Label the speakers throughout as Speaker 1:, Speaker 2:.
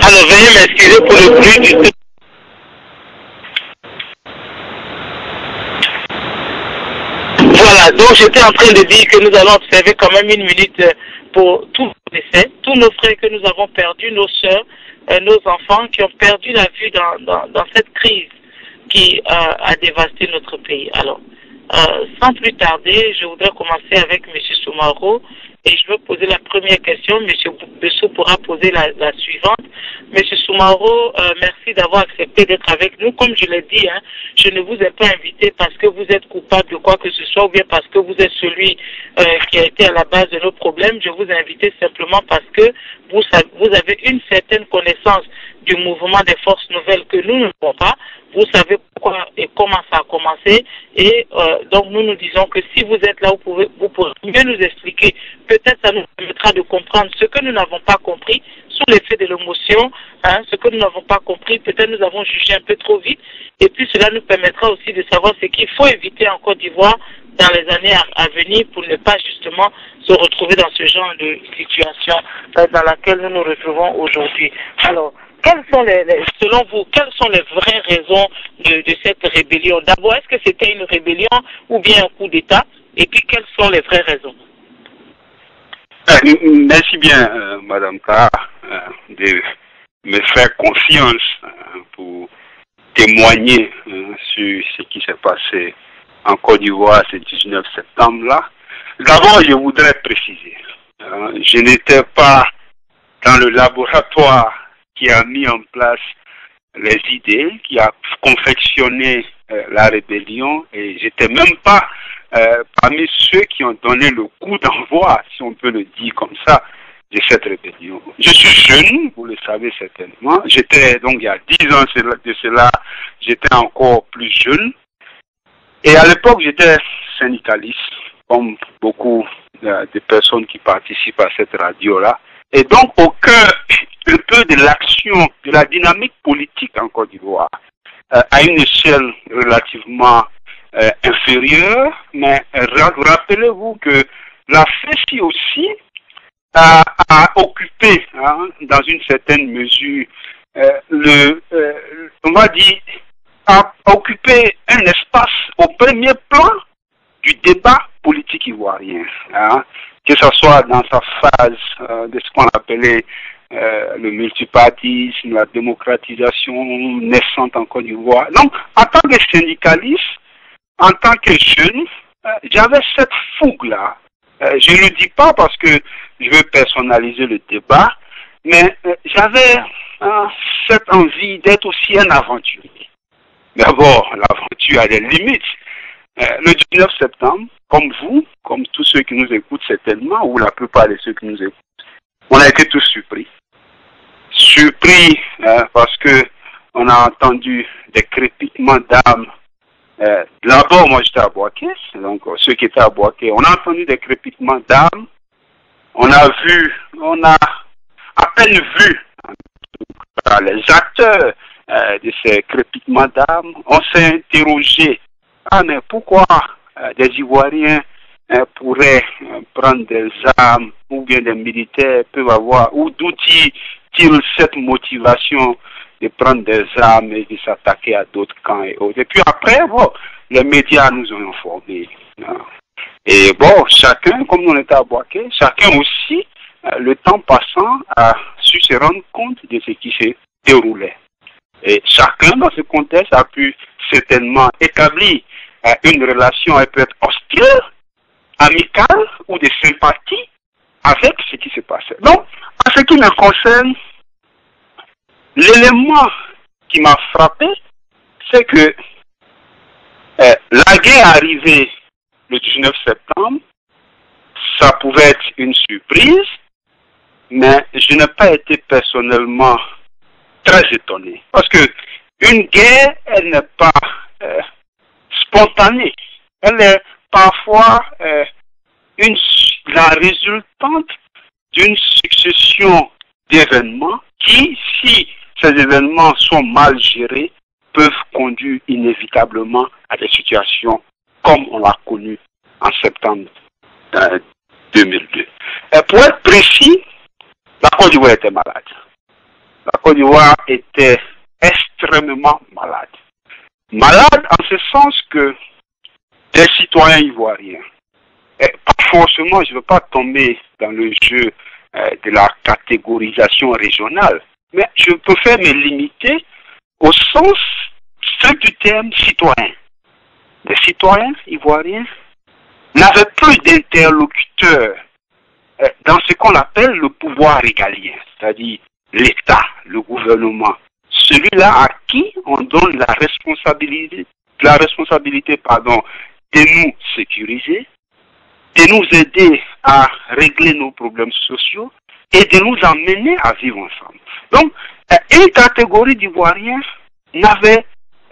Speaker 1: Alors, veuillez m'excuser pour le bruit du... Voilà, donc j'étais en train de dire que nous allons observer quand même une minute pour tous nos décès, tous nos frères que nous avons perdus, nos sœurs, nos enfants qui ont perdu la vue dans cette crise qui a dévasté notre pays. Alors, sans plus tarder, je voudrais commencer avec M. Soumaro et je veux poser la première question. M. Bessou pourra poser la suivante. M. Soumaro, merci d'avoir accepté d'être avec nous. Comme je l'ai dit, hein, je ne vous ai pas invité parce que vous êtes coupable de quoi que ce soit ou bien parce que vous êtes celui qui a été à la base de nos problèmes. Je vous ai invité simplement parce que vous avez une certaine connaissance du mouvement des forces nouvelles que nous n'avons pas. Vous savez pourquoi et comment ça a commencé. Et donc nous disons que si vous êtes là, vous pourrez mieux nous expliquer. Peut-être ça nous permettra de comprendre ce que nous n'avons pas compris sous l'effet de l'émotion, hein, ce que nous n'avons pas compris. Peut-être nous avons jugé un peu trop vite. Et puis cela nous permettra aussi de savoir ce qu'il faut éviter en Côte d'Ivoire dans les années à venir pour ne pas justement se retrouver dans ce genre de situation dans laquelle nous nous retrouvons aujourd'hui. Alors, selon vous, quelles sont les vraies raisons de cette rébellion? D'abord, est-ce que c'était une rébellion ou bien un coup d'État? Et puis, quelles sont les vraies raisons?
Speaker 2: Merci bien, Madame K, de me faire confiance pour témoigner sur ce qui s'est passé en Côte d'Ivoire ce 19 septembre-là. D'abord, je voudrais préciser, je n'étais pas dans le laboratoire qui a mis en place les idées, qui a confectionné la rébellion, et j'étais même pas parmi ceux qui ont donné le coup d'envoi, si on peut le dire comme ça, de cette rébellion. Je suis jeune, vous le savez certainement. J'étais donc il y a 10 ans de cela, j'étais encore plus jeune. Et à l'époque, j'étais syndicaliste, comme beaucoup de personnes qui participent à cette radio-là. Et donc, au cœur un peu de l'action, de la dynamique politique en Côte d'Ivoire, à une échelle relativement inférieure, mais rappelez-vous que la FESI aussi a occupé, hein, dans une certaine mesure, on va dire, a occupé un espace au premier plan du débat politique ivoirien, hein, que ce soit dans sa phase de ce qu'on appelait le multipartisme, la démocratisation naissante en Côte d'Ivoire. Donc, en tant que syndicaliste, en tant que jeune, j'avais cette fougue-là. Je ne le dis pas parce que je veux personnaliser le débat, mais j'avais cette envie d'être aussi un aventurier. D'abord, l'aventure a des limites. Le 19 septembre, comme vous, comme tous ceux qui nous écoutent certainement, ou la plupart de ceux qui nous écoutent, on a été tous surpris. Surpris parce que on a entendu des crépitements d'âme. D'abord, moi j'étais à Boaké, donc ceux qui étaient à Boaké, on a entendu des crépitements d'âme. On a à peine vu les acteurs de ces crépitements d'âme. On s'est interrogé, mais pourquoi des Ivoiriens pourraient prendre des armes, ou bien des militaires peuvent avoir, ou d'où tire cette motivation de prendre des armes et de s'attaquer à d'autres camps et autres. Et puis après, bon, les médias nous ont informés. Et bon, chacun, comme on était à Boaké, chacun aussi, le temps passant, a su se rendre compte de ce qui se déroulait. Et chacun, dans ce contexte, a pu certainement établir une relation, elle peut être hostile, amicale ou de sympathie avec ce qui se passait. Donc, en ce qui me concerne, l'élément qui m'a frappé, c'est que la guerre arrivée le 19 septembre, ça pouvait être une surprise, mais je n'ai pas été personnellement très étonné. Parce que une guerre, elle n'est pas spontanée. Elle est parfois la résultante d'une succession d'événements qui, si ces événements sont mal gérés, peuvent conduire inévitablement à des situations comme on l'a connu en septembre 2002. Et pour être précis, la Côte d'Ivoire était malade. la Côte d'Ivoire était extrêmement malade. Malade en ce sens que des citoyens ivoiriens, et pas forcément, je ne veux pas tomber dans le jeu de la catégorisation régionale, mais je préfère me limiter au sens strict du terme citoyen. Les citoyens ivoiriens n'avaient plus d'interlocuteurs dans ce qu'on appelle le pouvoir régalien, c'est-à-dire l'État, le gouvernement, celui-là à qui on donne la responsabilité de nous sécuriser, de nous aider à régler nos problèmes sociaux et de nous amener à vivre ensemble. Donc, une catégorie d'Ivoiriens avait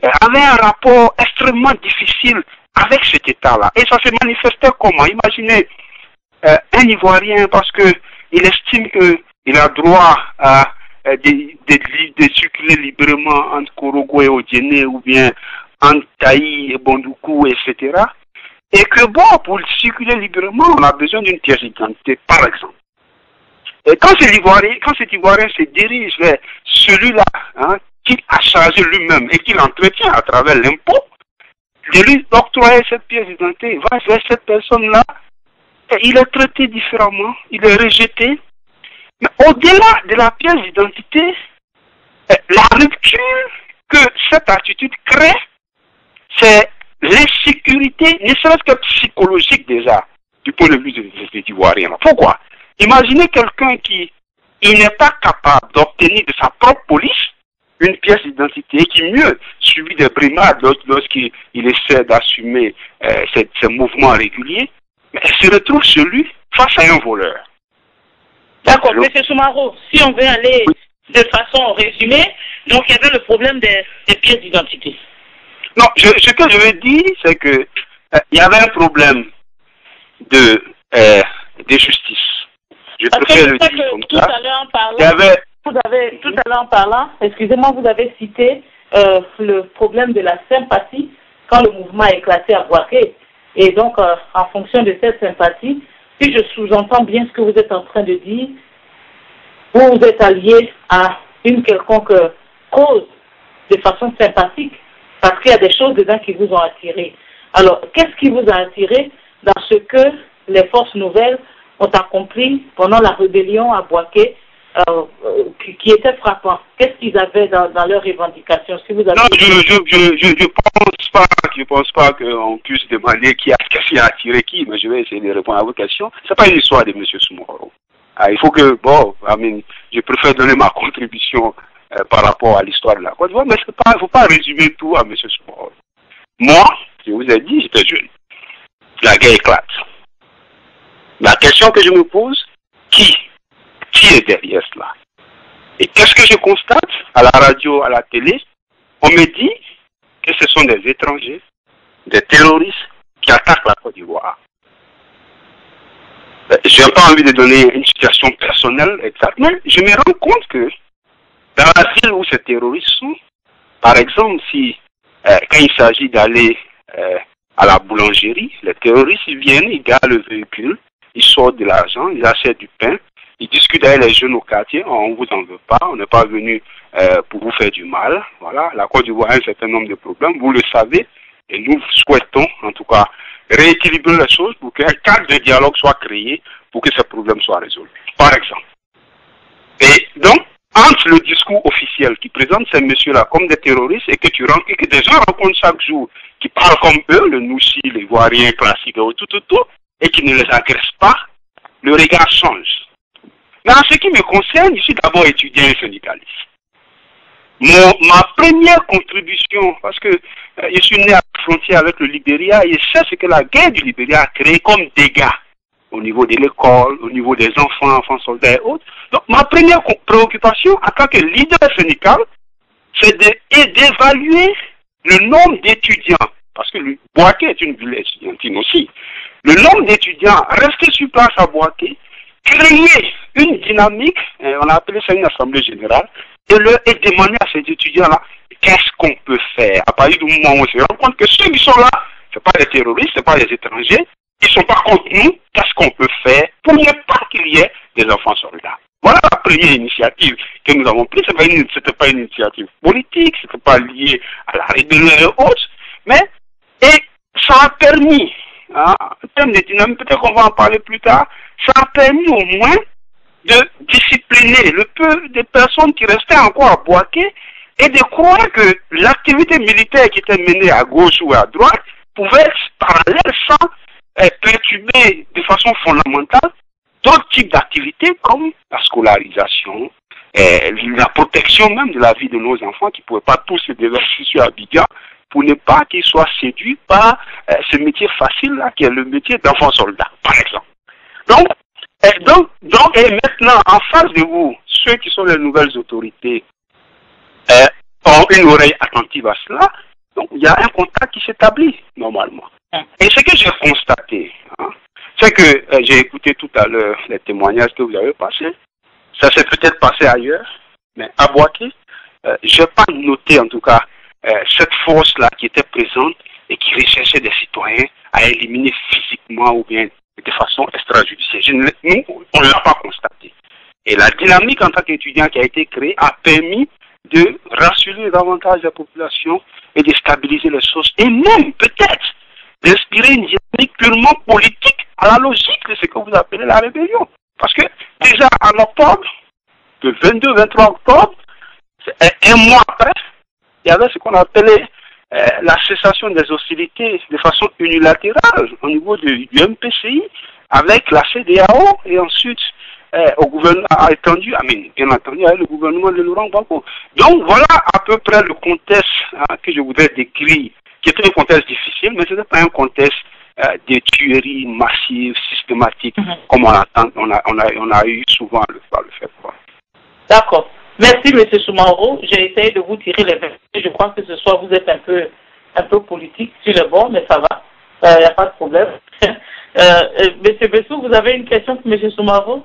Speaker 2: un rapport extrêmement difficile avec cet État-là. Et ça se manifestait comment? Imaginez un Ivoirien, parce qu'il estime qu'il a droit de circuler librement entre Korogo et Odiene, ou bien entre Taï et Bondoukou, etc. Et que bon, pour circuler librement, on a besoin d'une pièce d'identité, par exemple. Et quand cet Ivoirien se dirige vers celui-là, qu'il a chargé lui-même et qu'il entretient à travers l'impôt, de lui octroyer cette pièce d'identité, va vers cette personne-là, et il est traité différemment, il est rejeté. Mais au-delà de la pièce d'identité, la rupture que cette attitude crée, c'est l'insécurité, ne serait-ce que psychologique déjà, du point de vue des Ivoiriens. Pourquoi? Imaginez quelqu'un qui n'est pas capable d'obtenir de sa propre police une pièce d'identité et qui mieux subit des brimades lorsqu'il essaie d'assumer ces mouvements réguliers, mais il se retrouve chez lui face à un voleur.
Speaker 1: D'accord, M. Soumaro, si on veut aller de façon résumée, donc il y avait le problème des pièces d'identité.
Speaker 2: Non, ce que je veux dire, c'est que il y avait un problème de justice. Je préfère le dire comme ça.
Speaker 1: Tout à l'heure en parlant, excusez-moi, vous avez cité le problème de la sympathie quand le mouvement a éclaté à Bouaké. Et donc, en fonction de cette sympathie, si je sous-entends bien ce que vous êtes en train de dire, vous êtes allié à une quelconque cause de façon sympathique, parce qu'il y a des choses dedans qui vous ont attiré. Alors, qu'est-ce qui vous a attiré dans ce que les forces nouvelles ont accompli pendant la rébellion à Bouaké, qui était frappant? Qu'est-ce qu'ils avaient dans leurs revendications? Si vous avez...
Speaker 2: Non, je pense pas qu'on puisse demander qu'est-ce qui a attiré qui, mais je vais essayer de répondre à vos questions. C'est pas une histoire de M. Soumaro. Il faut que, je préfère donner ma contribution par rapport à l'histoire de la Côte d'Ivoire, mais il ne faut pas résumer tout à M. Soumaro. Moi, je vous ai dit, j'étais jeune. La guerre éclate. La question que je me pose, qui est derrière cela? Et qu'est-ce que je constate à la radio, à la télé? On me dit que ce sont des étrangers, des terroristes qui attaquent la Côte d'Ivoire. Je n'ai pas envie de donner une situation personnelle exacte, mais je me rends compte que dans la ville où ces terroristes sont, par exemple, quand il s'agit d'aller à la boulangerie, les terroristes ils viennent, ils garent le véhicule, ils sortent de l'argent, ils achètent du pain, ils discutent avec les jeunes au quartier, on ne vous en veut pas, on n'est pas venu pour vous faire du mal. Voilà, la Côte d'Ivoire a un certain nombre de problèmes, vous le savez, et nous souhaitons en tout cas rééquilibrer les choses pour qu'un cadre de dialogue soit créé pour que ces problèmes soient résolus, par exemple. Et donc, entre le discours officiel qui présente ces messieurs-là comme des terroristes et que des gens rencontrent chaque jour qui parlent comme eux, le Noussi, les Ivoiriens classiques, et qui ne les agressent pas, le regard change. Mais en ce qui me concerne, je suis d'abord étudiant et syndicaliste. Ma première contribution, parce que je suis né à la frontière avec le Libéria, et je sais ce que la guerre du Libéria a créé comme dégâts au niveau de l'école, au niveau des enfants soldats et autres. Donc ma première préoccupation en tant que leader syndical, c'est d'évaluer le nombre d'étudiants, parce que Bouaké est une ville étudiantine aussi. Le nombre d'étudiants restés sur place à Bouaké, créer une dynamique, on a appelé ça une assemblée générale, et demander à ces étudiants-là, qu'est-ce qu'on peut faire? À partir du moment où on se rend compte que ceux qui sont là, ce pas des terroristes, ce pas des étrangers, ils ne sont pas contre nous, qu'est-ce qu'on peut faire pour ne pas qu'il y ait des enfants soldats? Voilà la première initiative que nous avons prise. C'était pas une initiative politique, c'était pas lié à la rébellion et autres, mais ça a permis, en termes de dynamique, peut-être qu'on va en parler plus tard, ça a permis au moins de discipliner le peu de personnes qui restaient encore à Bouaké et de croire que l'activité militaire qui était menée à gauche ou à droite pouvait être parallèle sans perturber de façon fondamentale d'autres types d'activités comme la scolarisation, la protection même de la vie de nos enfants qui ne pouvaient pas tous se déverser sur Abidjan pour ne pas qu'ils soient séduits par ce métier facile-là qui est le métier d'enfant soldat, par exemple. Donc, et maintenant, en face de vous, ceux qui sont les nouvelles autorités ont une oreille attentive à cela, donc il y a un contact qui s'établit normalement. Et ce que j'ai constaté, c'est que j'ai écouté tout à l'heure les témoignages que vous avez passés, ça s'est peut-être passé ailleurs, mais à Bouaké, je n'ai pas noté en tout cas cette force-là qui était présente et qui recherchait des citoyens à éliminer physiquement ou bien de façon extrajudiciaire. Nous, on ne l'a pas constaté. Et la dynamique en tant qu'étudiant qui a été créée a permis de rassurer davantage la population et de stabiliser les choses et même peut-être d'inspirer une dynamique purement politique à la logique de ce que vous appelez la rébellion. Parce que déjà en octobre, le 22-23 octobre, un mois après, il y avait ce qu'on appelait la cessation des hostilités de façon unilatérale au niveau du MPCI avec la CEDEAO et ensuite au gouvernement bien entendu avec le gouvernement de Laurent Gbagbo. Donc voilà à peu près le contexte que je voudrais décrire, qui est un contexte difficile, mais ce n'est pas un contexte de tueries massives, systématiques, comme on a eu souvent à le faire.
Speaker 1: D'accord. Merci, M. Soumahoro. J'ai essayé de vous tirer les verres. Je crois que ce soir, vous êtes un peu politique sur le bord, mais ça va. Il n'y a pas de problème. M. Bessou, vous avez une question pour M. Soumahoro?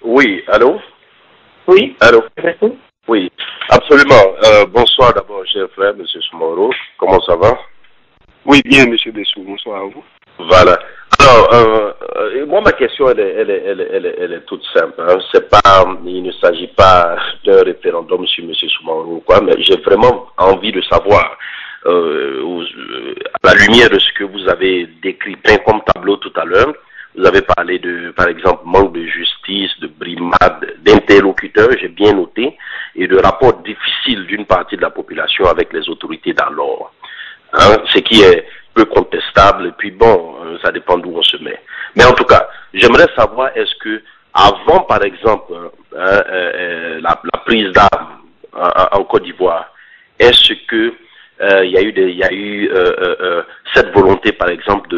Speaker 3: Oui, allô?
Speaker 1: Oui.
Speaker 3: Allô?
Speaker 1: M. Bessou?
Speaker 3: Oui, absolument. Bonsoir d'abord, cher frère, M. Soumahoro. Comment ça va?
Speaker 2: Oui, bien, M. Bessou. Bonsoir à vous.
Speaker 3: Voilà. Alors, moi, ma question, elle est toute simple. Il ne s'agit pas d'un référendum sur M. Soumahoro ou quoi, mais j'ai vraiment envie de savoir, à la lumière de ce que vous avez décrit peint comme tableau tout à l'heure, vous avez parlé de, par exemple, manque de justice, de brimade, d'interlocuteurs, j'ai bien noté, et de rapports difficiles d'une partie de la population avec les autorités d'alors. Ce qui est peu contestable, et puis bon, ça dépend d'où on se met. Mais en tout cas, j'aimerais savoir, est-ce que, avant, par exemple, la prise d'armes en Côte d'Ivoire, est-ce que il y a eu cette volonté, par exemple,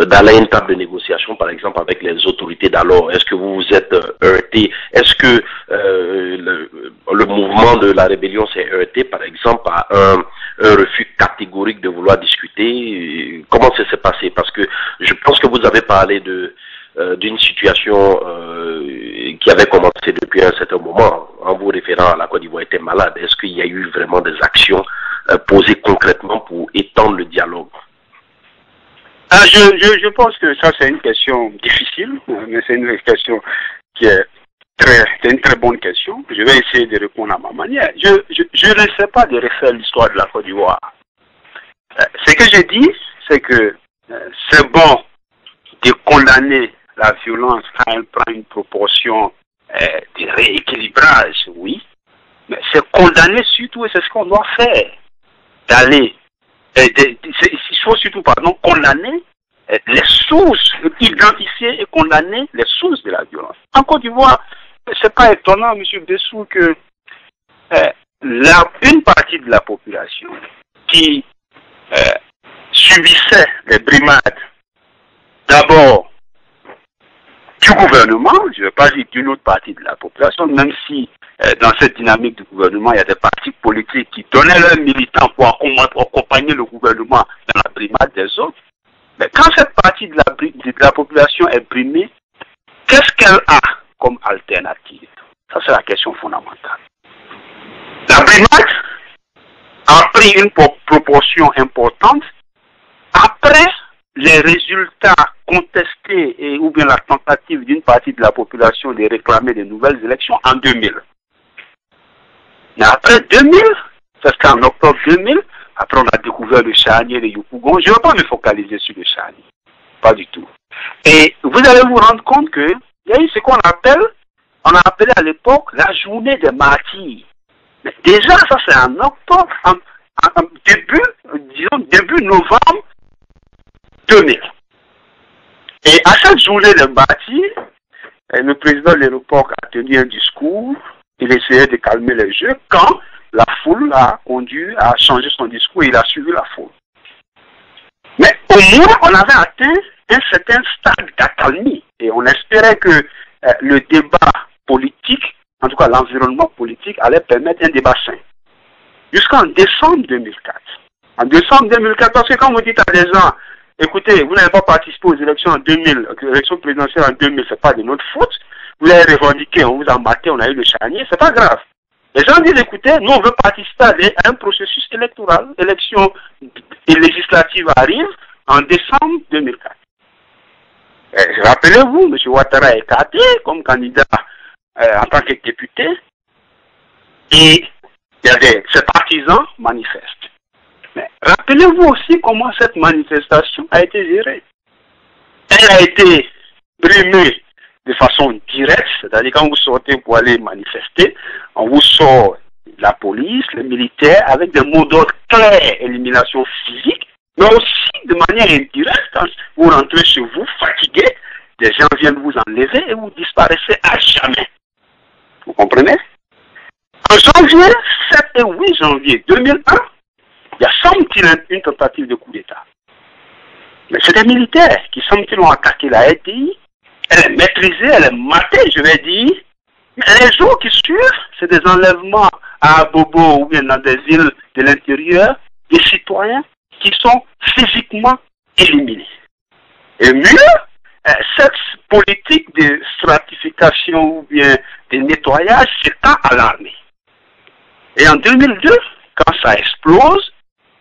Speaker 3: d'aller à une table de négociation, par exemple, avec les autorités d'alors? Est-ce que vous vous êtes heurté? Est-ce que le mouvement de la rébellion s'est heurté, par exemple, à un refus catégorique de vouloir discuter? Comment ça s'est passé? Parce que je pense que vous avez parlé d'une situation qui avait commencé depuis un certain moment, en vous référant à la Côte d'Ivoire était malade. Est-ce qu'il y a eu vraiment des actions posées concrètement pour étendre le dialogue?
Speaker 2: Je pense que ça c'est une question difficile, mais c'est une question qui est une très bonne question. Je vais essayer de répondre à ma manière. Je ne sais pas de refaire l'histoire de la Côte d'Ivoire. Ce que je dis, c'est que c'est bon de condamner la violence quand elle prend une proportion de rééquilibrage, oui, mais c'est condamner surtout, et c'est ce qu'on doit faire, d'aller, il faut surtout, condamner les sources, identifier et condamner les sources de la violence. En Côte d'Ivoire, c'est pas étonnant, M. Bessou, que une partie de la population qui subissait les brimades, d'abord du gouvernement, je ne vais pas dire d'une autre partie de la population, même si dans cette dynamique du gouvernement, il y a des partis politiques qui donnaient leurs militants pour accompagner le gouvernement dans la brimade des autres. Mais quand cette partie de la population est brimée, qu'est-ce qu'elle a comme alternative? Ça, c'est la question fondamentale. La brimade a pris une proportion importante après les résultats contesté ou bien la tentative d'une partie de la population de réclamer de nouvelles élections en 2000. Mais après 2000, ça c'était en octobre 2000, après on a découvert le charnier de Yopougon. Je ne vais pas me focaliser sur le charnier, pas du tout. Et vous allez vous rendre compte qu'il y a eu ce qu'on appelle, on a appelé à l'époque la journée des martyrs. Mais déjà, ça c'est en octobre, début novembre 2000. Et à cette journée des martyrs, le président de l'aéroport a tenu un discours, il essayait de calmer les jeux quand la foule l'a conduit à changer son discours et il a suivi la foule. Mais au moins, on avait atteint un certain stade d'accalmie et on espérait que le débat politique, en tout cas l'environnement politique, allait permettre un débat sain. Jusqu'en décembre 2004. En décembre 2004, parce que quand vous dites à des gens, écoutez, vous n'avez pas participé aux élections en 2000, aux élections présidentielles en 2000, c'est pas de notre faute, vous avez revendiqué, on vous a maté, on a eu le charnier, c'est pas grave. Les gens disent, écoutez, nous on veut participer à un processus électoral, élection législative arrive en décembre 2004. Rappelez-vous, M. Ouattara est écarté comme candidat en tant que député et il y a ses partisans manifestent. Mais rappelez-vous aussi comment cette manifestation a été gérée. Elle a été brimée de façon directe, c'est-à-dire quand vous sortez pour aller manifester, on vous sort la police, les militaires, avec des mots d'ordre clairs, élimination physique, mais aussi de manière indirecte, quand vous rentrez chez vous fatigué, des gens viennent vous enlever et vous disparaissez à jamais. Vous comprenez? En janvier, 7 et 8 janvier 2001, il y a semble-t-il une tentative de coup d'État. Mais c'est des militaires qui semble-t-il ont attaqué la RTI. Elle est maîtrisée, elle est matée, je vais dire. Mais les jours qui suivent, c'est des enlèvements à Bobo ou bien dans des îles de l'intérieur, des citoyens qui sont physiquement éliminés. Et mieux, cette politique de stratification ou bien de nettoyage s'étend à l'armée. Et en 2002, quand ça explose,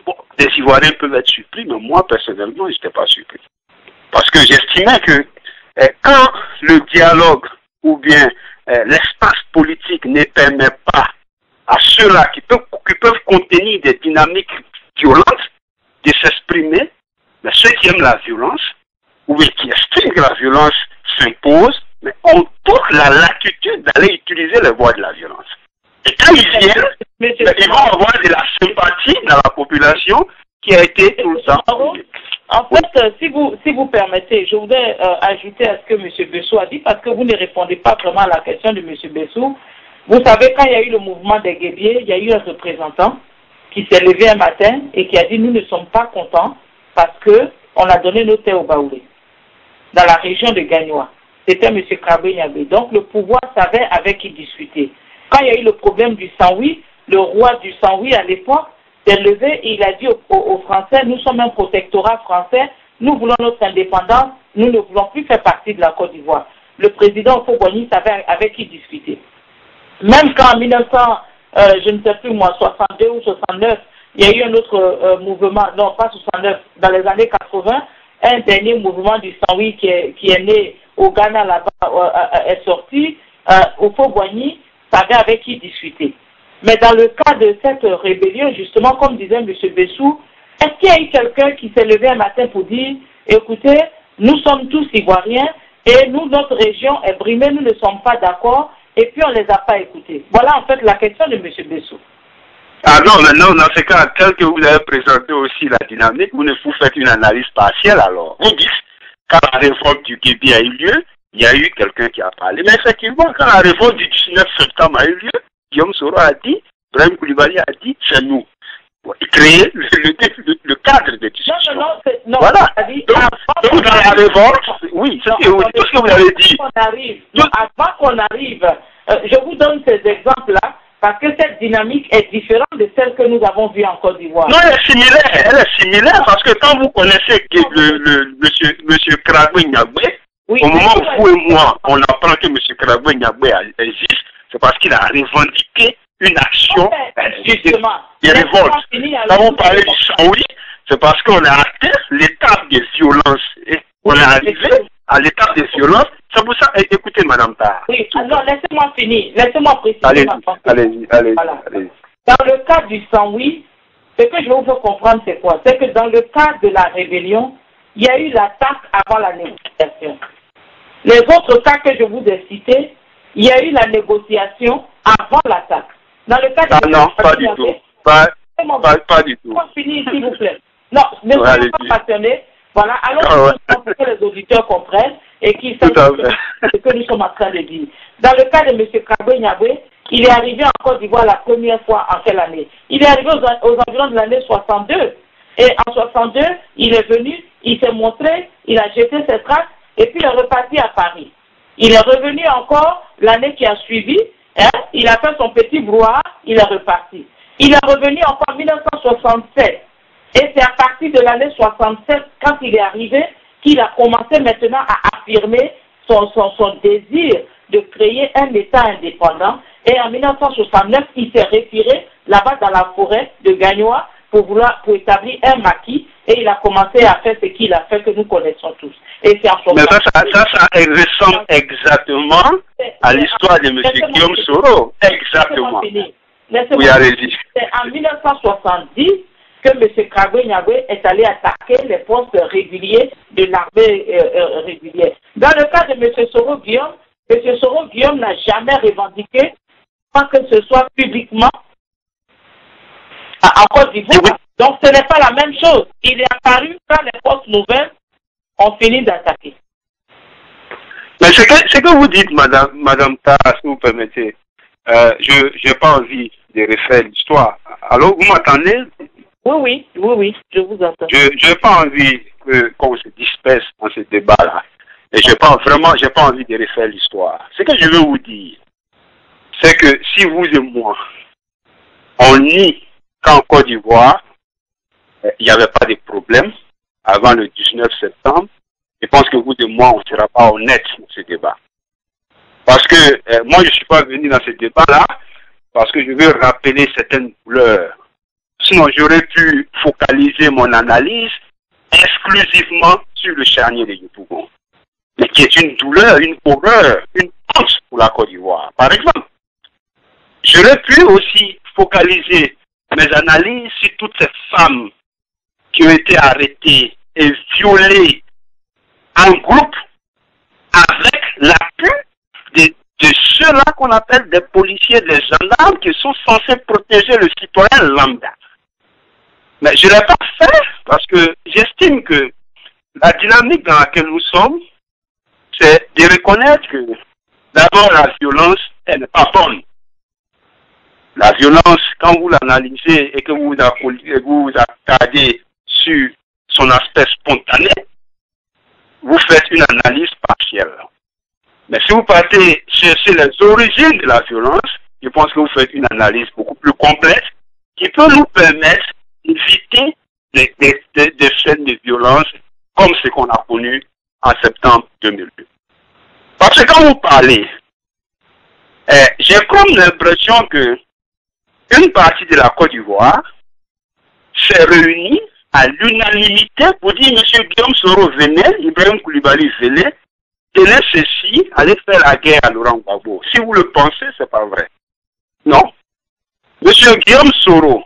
Speaker 2: bon, les Ivoiriens peuvent être surpris, mais moi, personnellement, je n'étais pas surpris. Parce que j'estimais que quand le dialogue ou bien l'espace politique ne permet pas à ceux-là qui peuvent contenir des dynamiques violentes de s'exprimer, mais ceux qui aiment la violence, ou bien qui estiment que la violence s'impose, mais ont toute la latitude d'aller utiliser les voies de la violence. Et quand ils viennent, ils vont avoir de la sympathie dans la population qui a été tout le temps.
Speaker 1: En fait, si vous permettez, je voudrais ajouter à ce que M. Bessou a dit, parce que vous ne répondez pas vraiment à la question de M. Bessou. Vous savez, quand il y a eu le mouvement des Guébiers, il y a eu un représentant qui s'est levé un matin et qui a dit « Nous ne sommes pas contents parce qu'on a donné nos terres aux Baoulés, dans la région de Gagnoa. » C'était M. Krabé Nyabé. Donc le pouvoir savait avec qui discuter. Quand il y a eu le problème du Saint-Oui, le roi du Saint-Oui à l'époque s'est levé et il a dit aux Français, nous sommes un protectorat français, nous voulons notre indépendance, nous ne voulons plus faire partie de la Côte d'Ivoire. Le président Houphouët-Boigny savait avec qui discuter. Même quand en 1900, je ne sais plus moi, 62 ou 69, il y a eu un autre mouvement, non pas 69, dans les années 80, un dernier mouvement du Saint-Oui qui est né au Ghana là-bas, est sorti, Houphouët-Boigny savait avec qui discuter. Mais dans le cas de cette rébellion, justement, comme disait M. Bessou, est-ce qu'il y a eu quelqu'un qui s'est levé un matin pour dire, écoutez, nous sommes tous Ivoiriens et nous, notre région est brimée, nous ne sommes pas d'accord et puis on ne les a pas écoutés. Voilà en fait la question de M. Bessou.
Speaker 2: Ah non, maintenant, dans ce cas, tel que vous avez présenté aussi la dynamique, vous faites une analyse partielle alors. Vous dites, quand la réforme du Guébi a eu lieu, il y a eu quelqu'un qui a parlé. Mais effectivement, quand la réforme du 19 septembre a eu lieu, Guillaume Soro a dit, Ibrahim Koulibaly a dit, c'est nous. Créer le cadre de discussion.
Speaker 1: Non,
Speaker 2: voilà.
Speaker 1: Donc,
Speaker 2: dans la révolte, oui, c'est tout ce que vous avez dit.
Speaker 1: Avant qu'on arrive, je vous donne ces exemples-là, parce que cette dynamique est différente de celle que nous avons vue en Côte d'Ivoire.
Speaker 2: Non, elle est similaire, parce que quand vous connaissez monsieur Krabé Nyabé, oui, au moment où vous et moi, on apprend que M. Krabé Nyabé existe, c'est parce qu'il a revendiqué une action de révolte. Quand vous parlez du Saouli, c'est parce qu'on a atteint l'étape de violence. Et on est arrivé à l'étape de violence. C'est pour ça, écoutez, Madame Tar.
Speaker 1: Oui, alors laissez-moi finir, laissez-moi préciser.
Speaker 2: Allez-y.
Speaker 1: Dans le cas du Saint-Oui, ce que je veux vous comprendre, c'est quoi? C'est que dans le cas de la rébellion, il y a eu l'attaque avant la négociation. Les autres cas que je vous ai cités, il y a eu la négociation avant l'attaque. Dans le cas de
Speaker 2: non, pas du tout. Pas du tout.
Speaker 1: On finit, s'il vous plaît. Non, ne soyez pas passionnés. Voilà, alors que les auditeurs comprennent et qu'ils savent ce que nous sommes en train de dire. Dans le cas de M. Kagwe Nyabwe, il est arrivé en Côte d'Ivoire la première fois en quelle année? Il est arrivé aux environs de l'année 62. Et en 62, il est venu, il s'est montré, il a jeté ses traces et puis il est reparti à Paris. Il est revenu encore l'année qui a suivi, il a fait son petit brouhaha, il est reparti. Il est revenu encore en 1967. Et c'est à partir de l'année 67, quand il est arrivé, qu'il a commencé maintenant à affirmer son désir de créer un État indépendant. Et en 1969, il s'est retiré là-bas dans la forêt de Gagnoa pour établir un maquis. Et il a commencé à faire ce qu'il a fait, que nous connaissons tous. Et c'est en
Speaker 2: Mais ça ressemble exactement à l'histoire de M. Guillaume Soro. Exactement. Oui, allez-y.
Speaker 1: C'est en 1970 que M. Kagwe Nyabwe est allé attaquer les postes réguliers de l'armée régulière. Dans le cas de M. Soro Guillaume n'a jamais revendiqué, pas que ce soit publiquement, en Côte d'Ivoire. Donc ce n'est pas la même chose. Il est apparu quand les postes nouvelles ont fini d'attaquer.
Speaker 2: Mais ce que vous dites, Madame Tara, si vous permettez, je n'ai pas envie de refaire l'histoire. Alors, vous m'entendez?
Speaker 1: Oui, je vous entends.
Speaker 2: Je n'ai pas envie qu'on se disperse dans ce débat-là. Et j'ai pas envie de refaire l'histoire. Ce que je veux vous dire, c'est que si vous et moi, on nie qu'en Côte d'Ivoire, il n'y avait pas de problème avant le 19 septembre, je pense que vous et moi, on ne sera pas honnêtes dans ce débat. Parce que moi, je ne suis pas venu dans ce débat-là parce que je veux rappeler certaines couleurs. Sinon, j'aurais pu focaliser mon analyse exclusivement sur le charnier de Yopougon, mais qui est une douleur, une horreur, une honte pour la Côte d'Ivoire. Par exemple, j'aurais pu aussi focaliser mes analyses sur toutes ces femmes qui ont été arrêtées et violées en groupe avec l'appui de ceux-là qu'on appelle des policiers, des gendarmes qui sont censés protéger le citoyen lambda. Mais je ne l'ai pas fait parce que j'estime que la dynamique dans laquelle nous sommes, c'est de reconnaître que d'abord la violence, elle n'est pas bonne. La violence, quand vous l'analysez et que vous vous attardez sur son aspect spontané, vous faites une analyse partielle. Mais si vous partez chercher les origines de la violence, je pense que vous faites une analyse beaucoup plus complète qui peut nous permettre d'éviter des scènes de violence comme ce qu'on a connu en septembre 2002. Parce que quand vous parlez, j'ai comme l'impression que une partie de la Côte d'Ivoire s'est réunie à l'unanimité pour dire M. Guillaume Soro venait, Ibrahim Koulibaly venait, tenait ceci, allait faire la guerre à Laurent Gbagbo. Si vous le pensez, c'est pas vrai. Non. M. Guillaume Soro,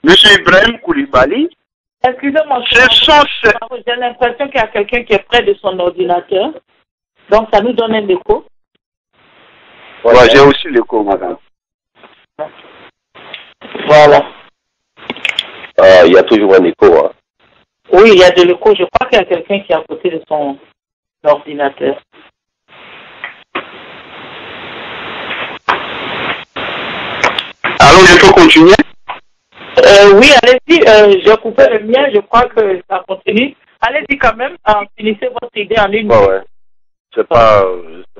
Speaker 2: M. Ibrahim Koulibaly,
Speaker 1: excusez-moi, j'ai l'impression qu'il y a quelqu'un qui est près de son ordinateur. Donc ça nous donne un écho.
Speaker 2: Voilà, j'ai aussi l'écho, madame.
Speaker 1: Voilà.
Speaker 3: Il y a toujours un écho. Hein.
Speaker 1: Oui, il y a de l'écho. Je crois qu'il y a quelqu'un qui est à côté de son ordinateur.
Speaker 2: Alors, je peux continuer?
Speaker 1: Oui, allez-y. J'ai coupé le mien. Je crois que ça continue. Allez-y quand même. Finissez votre idée en une minute.
Speaker 3: Ouais. C'est pas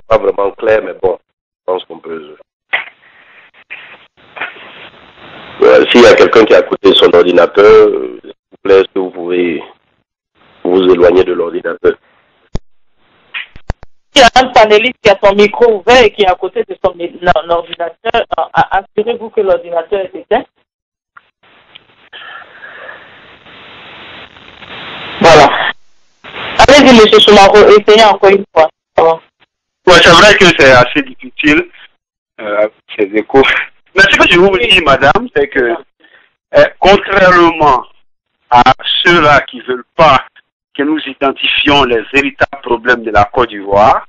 Speaker 3: vraiment clair, mais bon, je pense qu'on peut... S'il y a quelqu'un qui est à côté de son ordinateur, s'il vous plaît, est-ce que vous pouvez vous éloigner de l'ordinateur?
Speaker 1: Il y a un panéliste qui a son micro ouvert et qui est à côté de son ordinateur. Assurez-vous que l'ordinateur est éteint. Voilà. Allez-y, M. Soumaro, essayez encore une fois.
Speaker 2: Ouais, c'est vrai que c'est assez difficile, ces échos. Mais ce que je vous dis, madame, c'est que contrairement à ceux-là qui ne veulent pas que nous identifions les véritables problèmes de la Côte d'Ivoire,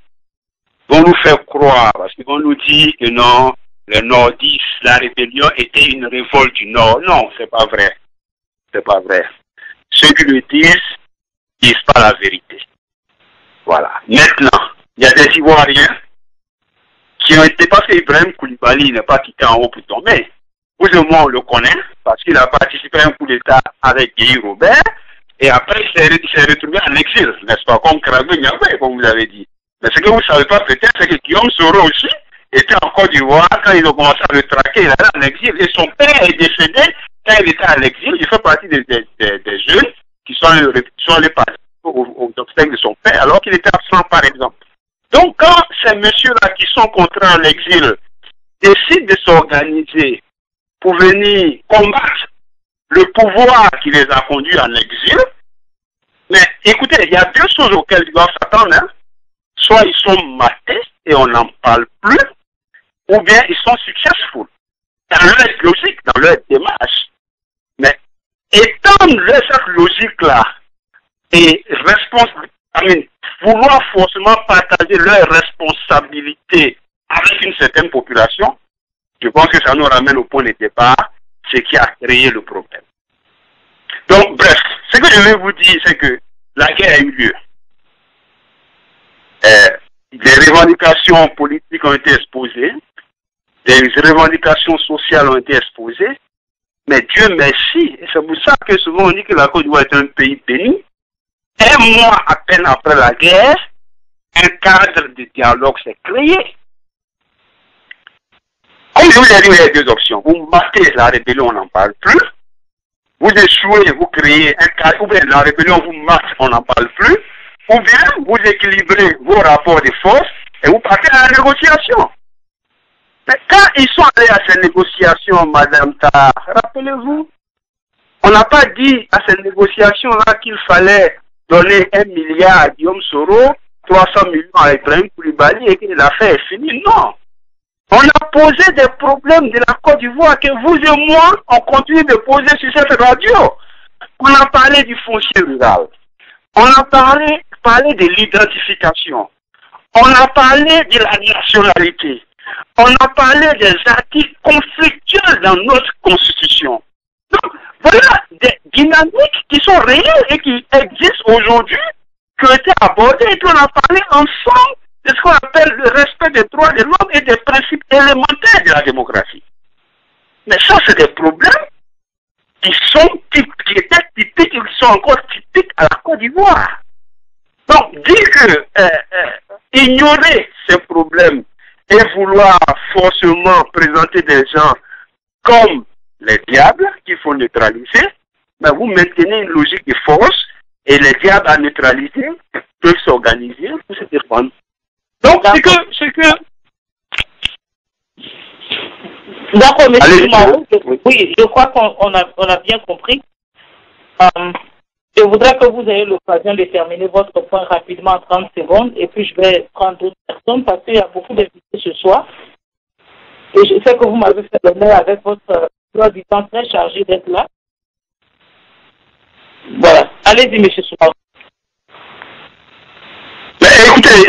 Speaker 2: vont nous faire croire, parce qu'ils vont nous dire que non, les nordistes, la rébellion était une révolte du Nord. Non, c'est pas vrai. C'est pas vrai. Ceux qui le disent pas la vérité. Voilà. Maintenant, il y a des Ivoiriens qui ont été, parce qu'Ibrahim Koulibaly n'est pas quitté en haut pour tomber. Vous et moi, on le connaît, parce qu'il a participé à un coup d'État avec Guy Robert, et après, il s'est retrouvé en exil, n'est-ce pas, comme Krabbe Niabé, comme vous avez dit. Mais ce que vous ne savez pas peut-être, c'est que Guillaume Soro aussi était en Côte d'Ivoire quand ils ont commencé à le traquer, il allait en exil. Et son père est décédé quand il était en exil. Il fait partie des jeunes qui sont allés passer aux obstacles de son père, alors qu'il était absent, par exemple. Donc, quand ces messieurs-là qui sont contraints en exil décident de s'organiser pour venir combattre le pouvoir qui les a conduits en exil, mais écoutez, il y a deux choses auxquelles ils doivent s'attendre. Hein. Soit ils sont matés et on n'en parle plus, ou bien ils sont successful dans leur logique, dans leur démarche. Mais étendre cette logique-là et vouloir forcément partager leurs responsabilités avec une certaine population, je pense que ça nous ramène au point de départ, ce qui a créé le problème. Donc, bref, ce que je vais vous dire, c'est que la guerre a eu lieu. Des revendications politiques ont été exposées, des revendications sociales ont été exposées, mais Dieu merci, et c'est pour ça que souvent on dit que la Côte d'Ivoire est un pays béni. Un mois à peine après la guerre, un cadre de dialogue s'est créé. Comme je vous ai dit, il y a deux options. Vous battez la rébellion, on n'en parle plus. Vous échouez, vous créez un cadre, ou bien la rébellion vous marche, on n'en parle plus. Ou bien vous équilibrez vos rapports de force et vous partez à la négociation. Mais quand ils sont allés à ces négociations, Madame Tahar, rappelez-vous, on n'a pas dit à ces négociations-là qu'il fallait donner 1 milliard à Guillaume Soro, 300 millions à Ibrahim Koulibaly et que l'affaire est finie. Non. On a posé des problèmes de la Côte d'Ivoire que vous et moi, on continue de poser sur cette radio. On a parlé du foncier rural. On a parlé de l'identification. On a parlé de la nationalité. On a parlé des articles conflictuels dans notre constitution. Donc, voilà des dynamiques qui sont réelles et qui existent aujourd'hui, qui ont été abordées et qu'on a parlé ensemble de ce qu'on appelle le respect des droits de l'homme et des principes élémentaires de la démocratie. Mais ça, c'est des problèmes qui étaient typiques et qui sont encore typiques à la Côte d'Ivoire. Donc, dire que ignorer ces problèmes et vouloir forcément présenter des gens comme les diables qu'il faut neutraliser, ben vous maintenez une logique de force et les diables à neutraliser peuvent s'organiser pour se défendre. Donc, c'est que...
Speaker 1: D'accord, monsieur Soumaro, oui, je crois qu'on a bien compris. Je voudrais que vous ayez l'occasion de terminer votre point rapidement en 30 secondes et puis je vais prendre d'autres personnes parce qu'il y a beaucoup d'invités ce soir. Et je sais que vous m'avez fait l'honneur avec votre emploi du temps très chargé d'être là. Voilà. Allez-y, monsieur Soumaro.
Speaker 2: Mais écoutez,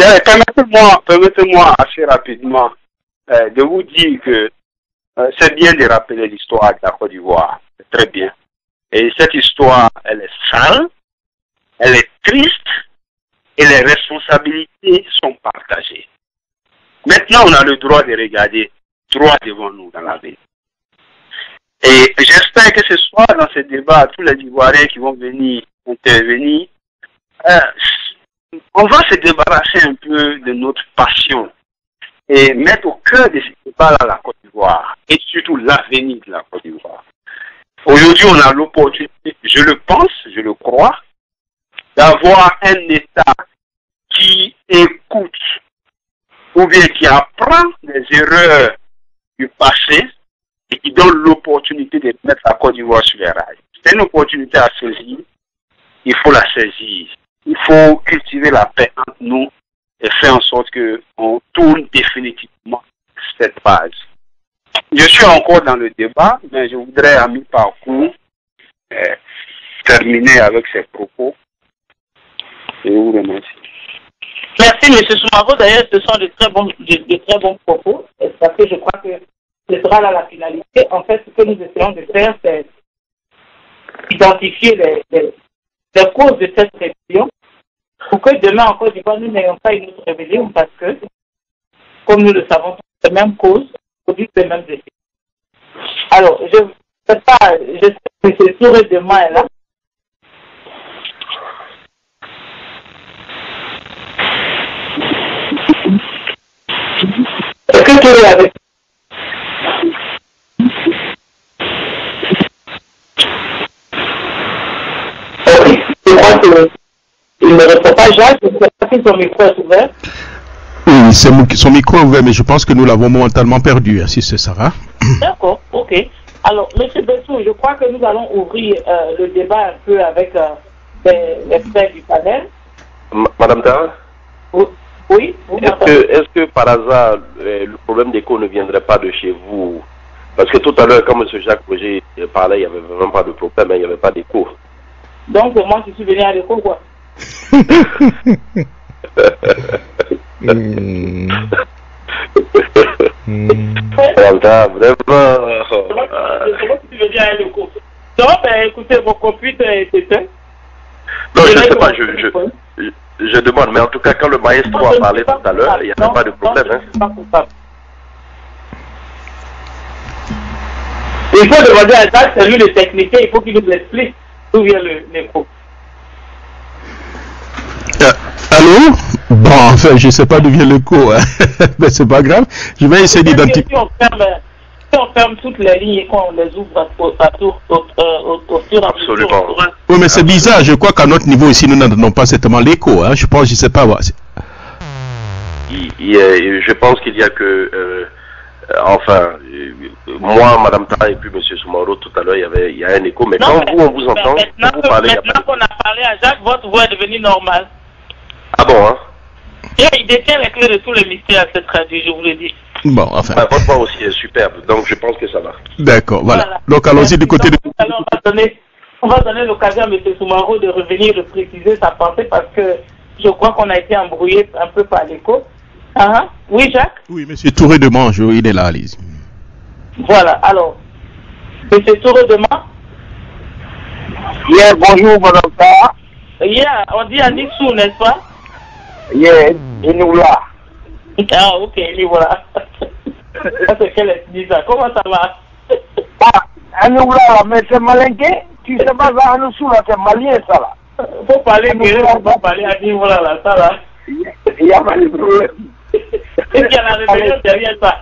Speaker 2: permettez-moi assez rapidement de vous dire que c'est bien de rappeler l'histoire de la Côte d'Ivoire. C'est très bien. Et cette histoire, elle est sale, elle est triste, et les responsabilités sont partagées. Maintenant, on a le droit de regarder droit devant nous dans la vie. Et j'espère que ce soir, dans ce débat, tous les Ivoiriens qui vont venir intervenir, on va se débarrasser un peu de notre passion et mettre au cœur de ce débat-là la Côte d'Ivoire, et surtout l'avenir de la Côte d'Ivoire. Aujourd'hui, on a l'opportunité, je le pense, je le crois, d'avoir un État qui écoute ou bien qui apprend des erreurs du passé et qui donne l'opportunité de mettre la Côte d'Ivoire sur les rails. C'est une opportunité à saisir, il faut la saisir. il faut cultiver la paix entre nous et faire en sorte qu'on tourne définitivement cette base. Je suis encore dans le débat, mais je voudrais à mi-parcours terminer avec ces propos. Je vous remercie.
Speaker 1: Merci, M. Soumaro. D'ailleurs, ce sont de très bons propos, parce que je crois que ce sera là la finalité. En fait, ce que nous essayons de faire, c'est identifier les causes de cette rébellion pour que demain, en Côte d'Ivoire, nous n'ayons pas une autre rébellion, parce que, comme nous le savons, les mêmes causes produisent les mêmes effets. Alors, je sais que M. Touré demain est là. Est-ce que Touré est avec? Je crois qu'il ne répond pas. Jacques, je ne sais pas si son micro est ouvert.
Speaker 4: Oui, son micro est ouvert, mais je pense que nous l'avons momentanément perdu, si c'est ça va.
Speaker 1: D'accord, ok. Alors, M. Bessou, je crois que nous allons ouvrir le débat un peu avec les frères du panel.
Speaker 3: Madame Tara?
Speaker 1: Oui.
Speaker 3: Est-ce que par hasard, le problème d'écho ne viendrait pas de chez vous? Parce que tout à l'heure, quand M. Jacques Roger parlait, il n'y avait vraiment pas de problème, il n'y avait pas d'écho.
Speaker 1: Donc, moi, je suis venu à l'écho, quoi.
Speaker 3: Vraiment.
Speaker 1: Tu veux dire à l'écho. Non, ben écoutez, vos computers est éteint.
Speaker 3: Non, je ne sais pas, je demande, mais en tout cas, quand le maestro a parlé tout à l'heure, il n'y avait pas de problème.
Speaker 1: Il faut demander à Jacques, c'est lui le technicien, il faut qu'il nous explique d'où vient l'écho.
Speaker 4: Allô? Bon, enfin, je ne sais pas d'où vient l'écho, hein. Mais c'est pas grave. Je vais essayer d'identifier.
Speaker 1: Si on ferme toutes les lignes et qu'on les ouvre au fur et à mesure.
Speaker 3: Absolument.
Speaker 4: Oui, mais c'est bizarre. Je crois qu'à notre niveau ici, nous n'entendons pas certainement l'écho. Hein. Je pense, je ne sais pas.
Speaker 3: Je pense qu'il y a que. Moi, Madame Tara et puis M. Soumaro, tout à l'heure, il y a un écho. Mais non, quand on vous entend, vous parlez.
Speaker 1: Maintenant qu'on a parlé à Jacques, votre voix est devenue normale.
Speaker 3: Ah bon, hein?
Speaker 1: Il détient les clés de tous les mystères à cette radio, je vous le dis.
Speaker 4: Bon, enfin.
Speaker 3: Votre voix aussi est superbe, donc je pense que ça va.
Speaker 4: D'accord, voilà. Donc allons-y du côté de.
Speaker 1: On va donner l'occasion à M. Soumaro de revenir, de préciser sa pensée, parce que je crois qu'on a été embrouillé un peu par l'écho. Oui, Jacques?
Speaker 4: Oui, M. Touré de Mange, il est là, allez-y.
Speaker 1: Voilà, alors, M. Touré de Mange?
Speaker 2: Bonjour, Madame Tara.
Speaker 1: On dit Anissou, n'est-ce pas?
Speaker 2: Inoula.
Speaker 1: Ah, ok, voilà. Ça, c'est quelle ethnie, ça? Comment ça va?
Speaker 2: Inoula, mais c'est malinqué. Tu sais pas, ça, Anissou, là, c'est malien, ça, là.
Speaker 1: Faut parler guerrier, faut parler à Inoula, là, ça, là.
Speaker 2: Il y a pas de problème.
Speaker 1: Est-ce qu'il y a la rébellion derrière ça?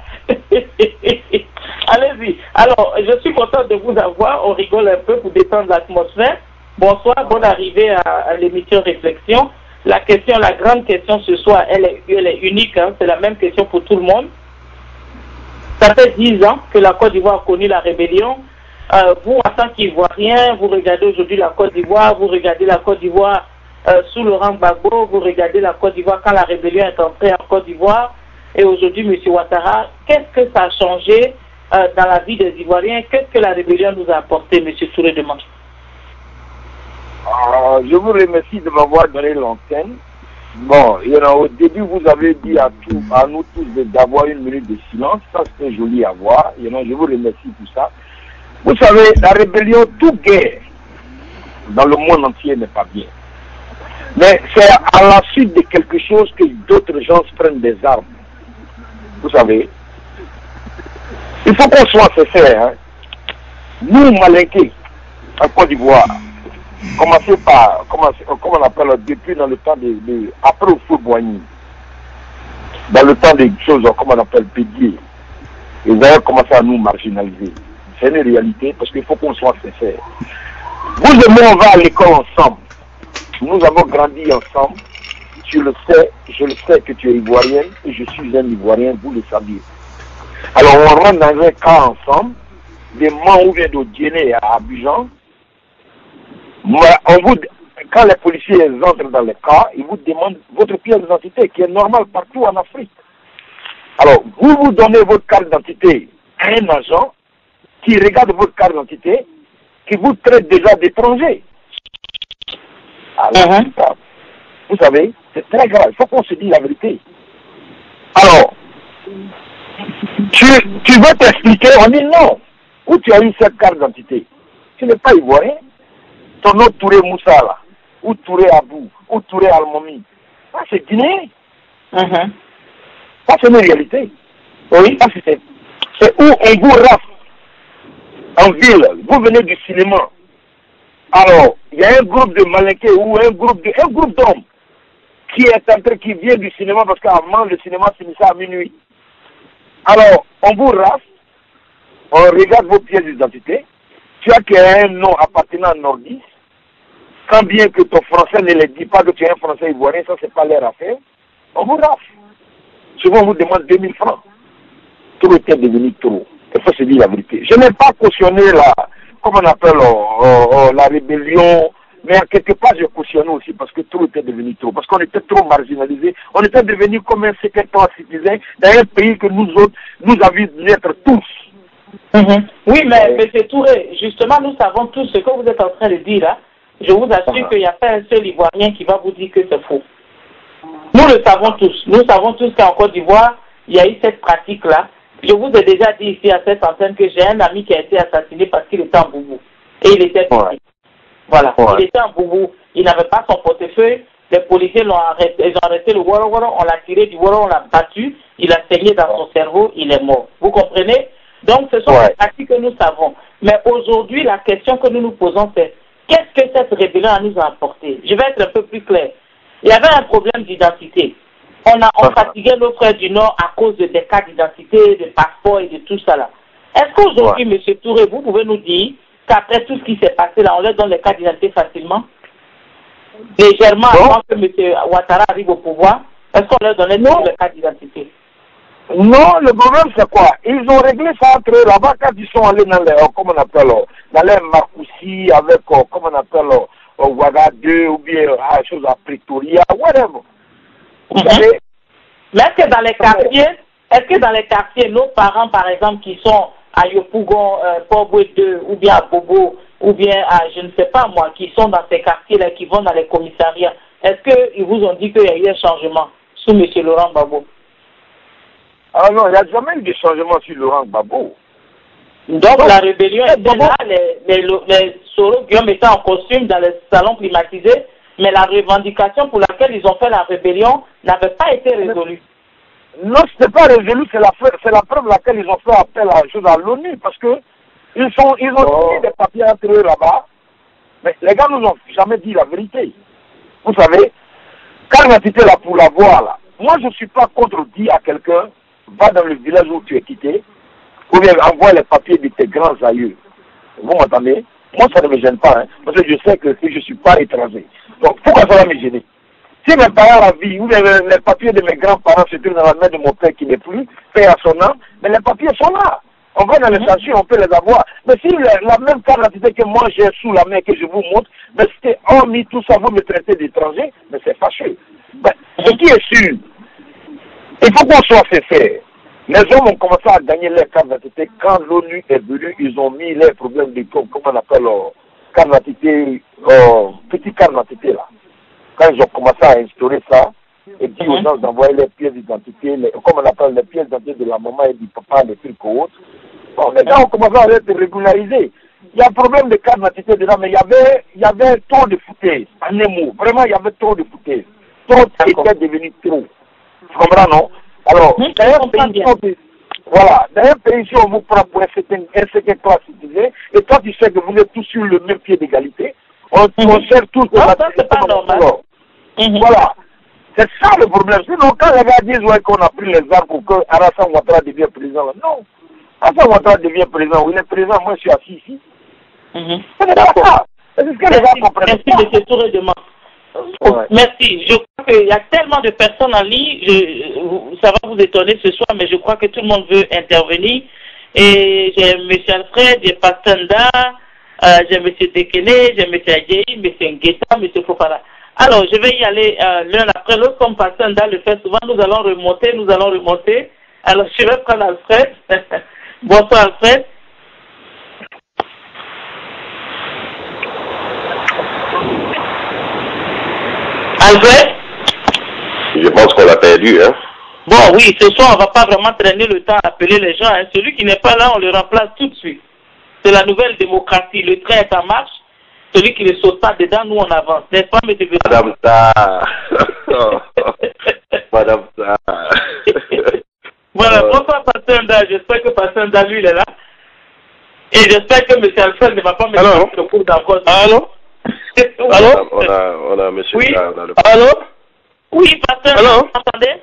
Speaker 1: Allez-y. Alors, je suis content de vous avoir. On rigole un peu pour détendre l'atmosphère. Bonsoir, bonne arrivée à l'émission Réflexion. La grande question ce soir, elle est unique. Hein. C'est la même question pour tout le monde. Ça fait 10 ans que la Côte d'Ivoire a connu la rébellion. Vous, en tant qu'Ivoirien, vous regardez aujourd'hui la Côte d'Ivoire, vous regardez la Côte d'Ivoire sous Laurent Gbagbo, vous regardez la Côte d'Ivoire quand la rébellion est entrée en Côte d'Ivoire. Et aujourd'hui, M. Ouattara, qu'est-ce que ça a changé dans la vie des Ivoiriens? Qu'est-ce que la rébellion nous a apporté, M. Touré de Manche?
Speaker 2: Je vous remercie de m'avoir donné l'antenne. Bon, au début, vous avez dit à nous tous d'avoir une minute de silence. Ça, c'était joli à voir. Je vous remercie pour ça. Vous savez, la rébellion, toute guerre dans le monde entier n'est pas bien. Mais c'est à la suite de quelque chose que d'autres gens se prennent des armes. Vous savez, il faut qu'on soit sincère. Hein. Nous, Malinqués, en Côte d'Ivoire, commencer par, comment on appelle, depuis dans le temps après le feu Boigny, dans le temps des choses, comme on appelle Pédier, ils avaient commencé à nous marginaliser. C'est une réalité parce qu'il faut qu'on soit sincère. Vous et moi, on va à l'école ensemble. Nous avons grandi ensemble. Tu le sais, je le sais que tu es ivoirienne et je suis un Ivoirien, vous le saviez. Alors on rentre dans un camp ensemble, des Mans ou bien de Guinée à Abidjan.
Speaker 5: quand les policiers entrent dans les cas, ils vous demandent votre pièce d'identité, qui est normale partout en Afrique. Alors, vous donnez votre carte d'identité à un agent qui regarde votre carte d'identité, qui vous traite déjà d'étranger. Alors, vous savez, c'est très grave. Il faut qu'on se dise la vérité. Alors, tu veux t'expliquer, on dit non. Où tu as eu cette carte d'identité? Tu n'es pas ivoirien. Ton nom Touré Moussa, là, ou Touré Abou, ou Touré Almomi. Ça, c'est guinéen. Ça, c'est une réalité. Oui, ça, c'est où on vous rafle en ville. Vous venez du cinéma. Alors, il y a un groupe de malinqués ou un groupe d'hommes qui vient du cinéma parce qu'avant, le cinéma finissait à minuit. Alors, on vous rafle, on regarde vos pièces d'identité. Tu as un nom appartenant à Nordis. Quand bien que ton français ne le dit pas que tu es un français ivoirien, ça c'est pas l'air à faire. On vous rafle. Souvent on vous demande 2000 francs. Tout était devenu trop. Il faut se dire la vérité. Je n'ai pas cautionné la rébellion, mais à quelque part j'ai cautionné aussi parce que tout était devenu trop. Parce qu'on était trop marginalisés. On était devenu comme un secrétaire citoyen dans un pays que nous autres, nous avions d'être tous.
Speaker 1: Oui, mais M. Touré, justement, nous savons tous ce que vous êtes en train de dire là. Je vous assure qu'il n'y a pas un seul Ivoirien qui va vous dire que c'est faux. Nous le savons tous. Nous savons tous qu'en Côte d'Ivoire, il y a eu cette pratique-là. Je vous ai déjà dit ici à cette antenne que j'ai un ami qui a été assassiné parce qu'il était en boubou. Et il était petit. Voilà. Il était en boubou. Il n'avait pas son portefeuille. Les policiers l'ont arrêté. Ils ont arrêté le woro woro. On l'a tiré du woro, on l'a battu. Il a saigné dans son cerveau. Il est mort. Vous comprenez? Donc, ce sont les pratiques que nous savons. Mais aujourd'hui, la question que nous nous posons, c'est qu'est-ce que cette rébellion nous a apporté? Je vais être un peu plus clair. Il y avait un problème d'identité. On fatiguait nos frères du Nord à cause des cas d'identité, de passeports et de tout ça là. Est-ce qu'aujourd'hui, M. Touré, vous pouvez nous dire qu'après tout ce qui s'est passé là, on leur donne les cas d'identité facilement? Légèrement avant que M. Ouattara arrive au pouvoir, est-ce qu'on leur donnait tous les cas d'identité?
Speaker 5: Non, le problème c'est quoi? Ils ont réglé ça entre eux là-bas quand ils sont allés dans les, comment on appelle, dans les Marcoussis avec, comment on appelle, Ouagadougou ou bien chose à Pretoria, whatever. Vous savez?
Speaker 1: Mais est-ce que dans les quartiers, nos parents par exemple qui sont à Yopougon, Port-Boué 2 ou bien à Bobo ou bien à je ne sais pas moi, qui sont dans ces quartiers-là, qui vont dans les commissariats, est-ce qu'ils vous ont dit qu'il y a eu un changement sous M. Laurent Gbagbo?
Speaker 5: Ah non, il n'y a jamais eu de changement sur Laurent Gbagbo.
Speaker 1: Donc la rébellion était là, les Soro Guillaume étaient en costume dans les salons climatisés, mais la revendication pour laquelle ils ont fait la rébellion n'avait pas été résolue.
Speaker 5: Non, ce n'est pas résolu, c'est la preuve laquelle ils ont fait appel à l'ONU, parce que ils ont signé des papiers entre eux là-bas, mais les gars nous ont jamais dit la vérité. Vous savez, quand on a quitté là pour la voir là, moi je ne suis pas contre dire à quelqu'un, va dans le village où tu es quitté, ou bien envoie les papiers de tes grands aïeux. Vous m'entendez? Moi ça ne me gêne pas, hein, parce que je sais que je ne suis pas étranger. Donc pourquoi ça va me gêner? Si mes parents la vie, ou les papiers de mes grands-parents se trouvent dans la main de mon père qui n'est plus, paix à son âme, mais les papiers sont là. On va dans les statuts, on peut les avoir. Mais si la même carte d'identité que moi j'ai sous la main que je vous montre, mais c'était hormis tout ça, vous me traitez d'étranger, mais c'est fâcheux. Ben, ce qui est sûr, il faut qu'on soit sincère. Les hommes ont commencé à gagner leur carte d'identité quand l'ONU est venue, ils ont mis les problèmes de, comment on appelle, carte d'identité, petit carte d'identité là. Quand ils ont commencé à instaurer ça, et puis aux gens d'envoyer les pièces d'identité, comme on appelle les pièces d'identité de la maman et du papa, les trucs autres, bon, les gens ont commencé à être régularisés. Il y a un problème de carte d'identité dedans, mais il y avait trop de foutaise, en un mot. Vraiment, il y avait trop de foutaise. Trop était devenu trop. Tu comprends, non? Alors, voilà, dans un pays, si on vous prend pour un certain classe citoyen, et toi tu sais que vous êtes tous sur le même pied d'égalité, on sert tous de
Speaker 1: ça, c'est pas normal.
Speaker 5: Voilà. C'est ça le problème. Sinon, quand les gars disent qu'on a pris les armes pour que Alassane Ouattara devienne président, non. Alassane Ouattara devient président. Oui, il est président, moi je suis assis ici. C'est ça. C'est ce que les gars comprennent.
Speaker 1: Merci de ce tour de main. Merci. Je crois qu'il y a tellement de personnes en ligne. Ça va vous étonner ce soir, mais je crois que tout le monde veut intervenir. Et j'ai M. Alfred, j'ai Pastanda, j'ai M. Dekene, j'ai M. Adjei, M. Ngueta, M. Fofana. Alors, je vais y aller l'un après l'autre, comme Passanda le fait souvent. Nous allons remonter. Alors, je vais prendre Alfred. Bonsoir, Alfred. Alfred?
Speaker 3: Je pense qu'on l'a perdu, hein.
Speaker 1: Bon, oui, ce soir, on ne va pas vraiment traîner le temps à appeler les gens. Hein. Celui qui n'est pas là, on le remplace tout de suite. C'est la nouvelle démocratie. Le train est en marche. Celui qui ne saute pas dedans, nous, on avance. N'est-ce pas, M. Bédou?
Speaker 3: Madame Sarr. Madame Sarr.
Speaker 1: Voilà, bonsoir, Passanda. J'espère que Passanda, lui, il est là. Et j'espère que M. Alfred ne va pas mettre le coup d'encore.
Speaker 5: Allô?
Speaker 3: Allô? On a M.
Speaker 1: Oui.
Speaker 3: Sarr dans le...
Speaker 5: Allô?
Speaker 1: Oui, Passanda, vous m'entendez?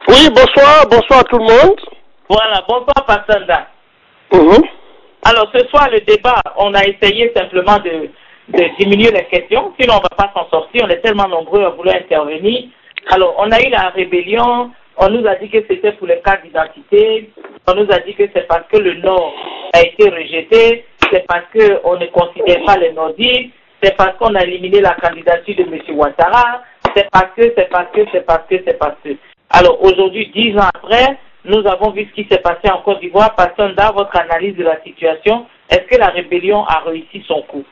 Speaker 5: Oui, bonsoir à tout le monde.
Speaker 1: Voilà, bonsoir, Passanda.
Speaker 5: Mhm.
Speaker 1: Alors, ce soir, le débat, on a essayé simplement de diminuer les questions, sinon on ne va pas s'en sortir, on est tellement nombreux à vouloir intervenir. Alors, on a eu la rébellion, on nous a dit que c'était pour les cas d'identité, on nous a dit que c'est parce que le Nord a été rejeté, c'est parce qu'on ne considère pas les Nordiques, c'est parce qu'on a éliminé la candidature de M. Ouattara, c'est parce que. Alors, aujourd'hui, 10 ans après, nous avons vu ce qui s'est passé en Côte d'Ivoire. Passanda, votre analyse de la situation, est-ce que la rébellion a réussi son coup?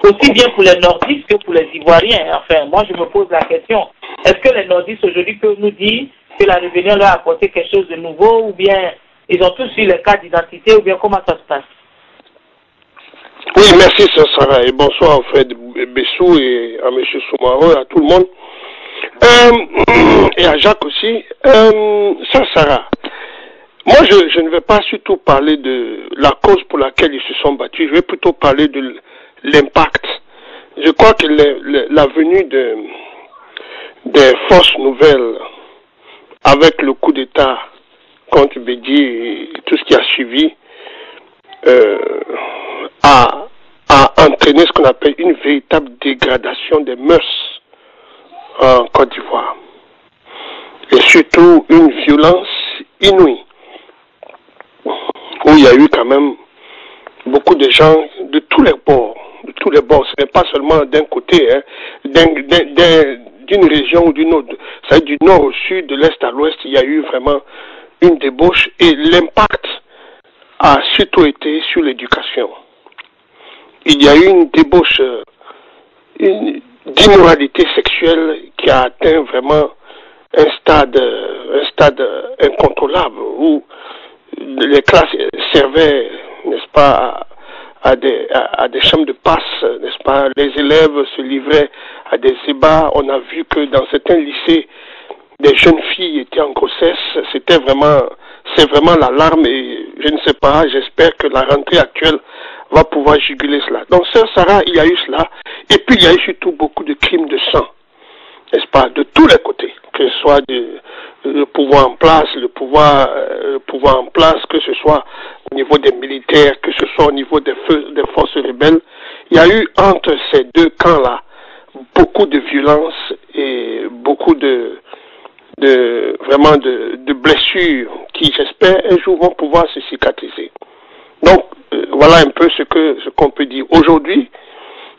Speaker 1: Aussi bien pour les nordistes que pour les Ivoiriens. Enfin, moi, je me pose la question. Est-ce que les nordistes aujourd'hui peuvent nous dire que la rébellion leur a apporté quelque chose de nouveau, ou bien ils ont tous eu les cas d'identité, ou bien comment ça se passe?
Speaker 5: Oui, merci, Sœur Sarah, et bonsoir à Fred Bessou et à M. Soumaro, à tout le monde. Et à Jacques aussi. Sœur Sarah, moi je ne vais pas surtout parler de la cause pour laquelle ils se sont battus, je vais plutôt parler de l'impact. Je crois que la venue des forces nouvelles avec le coup d'État contre Bédi et tout ce qui a suivi a entraîné ce qu'on appelle une véritable dégradation des mœurs en Côte d'Ivoire. Et surtout une violence inouïe, où il y a eu quand même beaucoup de gens de tous les bords. Ce n'est pas seulement d'un côté, hein, d'une région ou d'une autre. C'est du nord au sud, de l'est à l'ouest, il y a eu vraiment une débauche, et l'impact a surtout été sur l'éducation. Il y a eu une débauche, d'immoralité sexuelle qui a atteint vraiment un stade incontrôlable, où les classes servaient, n'est-ce pas, à des chambres de passe, n'est-ce pas, les élèves se livraient à des ébats. On a vu que dans certains lycées, des jeunes filles étaient en grossesse. C'est vraiment l'alarme, et je ne sais pas, j'espère que la rentrée actuelle va pouvoir juguler cela. Donc, Sœur Sarah, il y a eu cela, et puis il y a eu surtout beaucoup de crimes de sang, n'est-ce pas, de tous les côtés, que ce soit le pouvoir en place, que ce soit au niveau des militaires, que ce soit au niveau des forces rebelles. Il y a eu entre ces deux camps-là beaucoup de violence et beaucoup de blessures qui, j'espère, un jour vont pouvoir se cicatriser. Donc, voilà un peu ce qu'on peut dire. Aujourd'hui,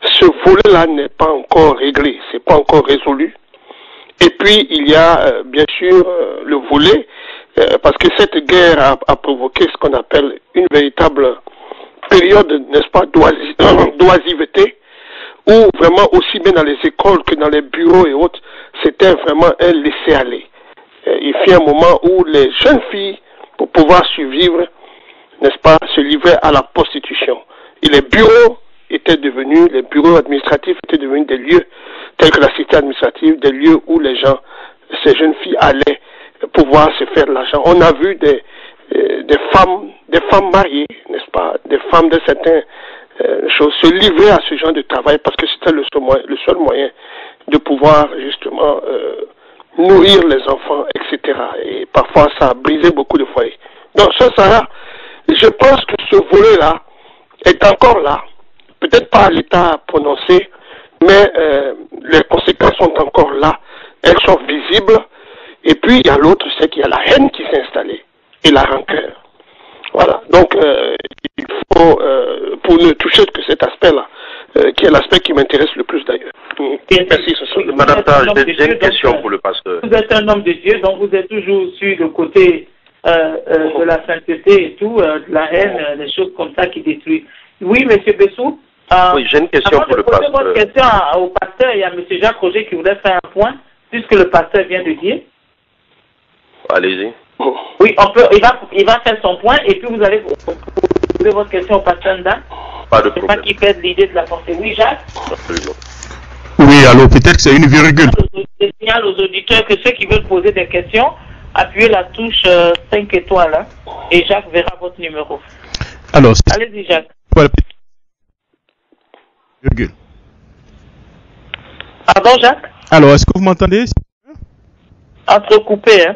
Speaker 5: ce volet-là n'est pas encore réglé, c'est pas encore résolu. Et puis, il y a, bien sûr, le volet, parce que cette guerre a provoqué ce qu'on appelle une véritable période, n'est-ce pas, d'oisiveté, où vraiment, aussi bien dans les écoles que dans les bureaux et autres, c'était vraiment un laisser-aller. Il fut un moment où les jeunes filles, pour pouvoir survivre, n'est-ce pas, se livraient à la prostitution. Et les bureaux administratifs étaient devenus des lieux tels que la cité administrative, des lieux où les gens, ces jeunes filles allaient pouvoir se faire de l'argent. On a vu des femmes mariées, n'est-ce pas, des femmes de certaines choses se livrer à ce genre de travail parce que c'était le seul moyen de pouvoir justement nourrir les enfants, etc. Et parfois ça a brisé beaucoup de foyers. Donc ça, Sarah, je pense que ce volet-là est encore là. Peut-être pas à l'état prononcé, mais les conséquences sont encore là. Elles sont visibles. Et puis, il y a l'autre, c'est qu'il y a la haine qui s'est installée et la rancœur. Voilà. Donc, il faut
Speaker 6: pour ne toucher que cet aspect-là, qui est l'aspect qui m'intéresse le plus d'ailleurs. Merci, ce soir.
Speaker 3: Madame Ta, j'ai une question pour le pasteur.
Speaker 1: Vous êtes un homme de Dieu, donc vous êtes toujours sur le côté de la sainteté et tout, de la haine, des choses comme ça qui détruisent. Oui, monsieur Bessou.
Speaker 3: Oui, j'ai une question pour le pasteur.
Speaker 1: Votre question au pasteur, il y a monsieur Jacques Roger qui voudrait faire un point, puisque le pasteur vient de dire.
Speaker 3: Allez-y.
Speaker 1: Oui, il va faire son point et puis vous allez poser votre question au pasteur Nda.
Speaker 3: Pas de problème.
Speaker 1: C'est pas qui perd l'idée de la pensée. Oui, Jacques.
Speaker 3: Absolument.
Speaker 4: Oui, alors peut-être que c'est une virgule.
Speaker 1: Je signale aux auditeurs que ceux qui veulent poser des questions, appuyez la touche 5 étoiles hein, et Jacques verra votre numéro.
Speaker 4: Alors,
Speaker 1: allez-y, Jacques.
Speaker 4: Voilà. Virgule.
Speaker 1: Pardon, Jacques?
Speaker 4: Alors, est-ce que vous m'entendez?
Speaker 1: Entrecoupé, hein?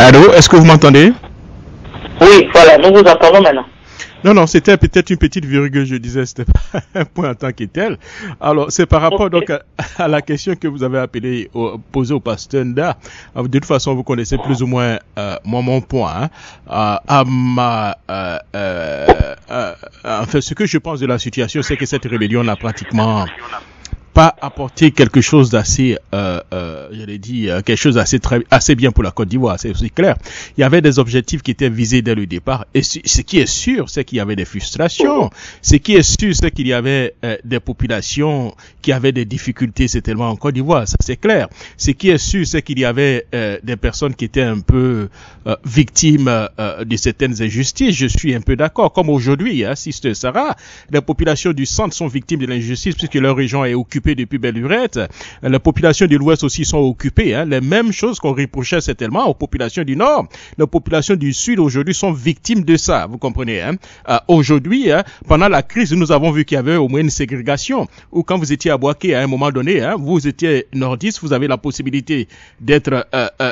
Speaker 4: Allô, est-ce que vous m'entendez?
Speaker 1: Oui, voilà, nous vous entendons maintenant.
Speaker 4: Non, c'était peut-être une petite virgule, je disais, c'était pas un point en tant que tel. Alors, c'est par rapport donc à la question que vous avez posée au pasteur Nda. De toute façon, vous connaissez plus ou moins mon point. Enfin, ce que je pense de la situation, c'est que cette rébellion n'a pratiquement pas apporté quelque chose d'assez, quelque chose assez bien pour la Côte d'Ivoire, c'est aussi clair. Il y avait des objectifs qui étaient visés dès le départ, et ce qui est sûr, c'est qu'il y avait des frustrations. Ce qui est sûr, c'est qu'il y avait des populations qui avaient des difficultés, certainement en Côte d'Ivoire, ça c'est clair. Ce qui est sûr, c'est qu'il y avait des personnes qui étaient un peu victimes de certaines injustices. Je suis un peu d'accord. Comme aujourd'hui, Sister Sarah, les populations du centre sont victimes de l'injustice puisque leur région est occupée depuis belle lurette. Les populations de l'ouest aussi sont occupées. Les mêmes choses qu'on reprochait certainement aux populations du nord. Les populations du sud aujourd'hui sont victimes de ça. Vous comprenez? Aujourd'hui, pendant la crise, nous avons vu qu'il y avait au moins une ségrégation. Ou quand vous étiez à Boaké, à un moment donné, vous étiez nordiste, vous avez la possibilité d'être,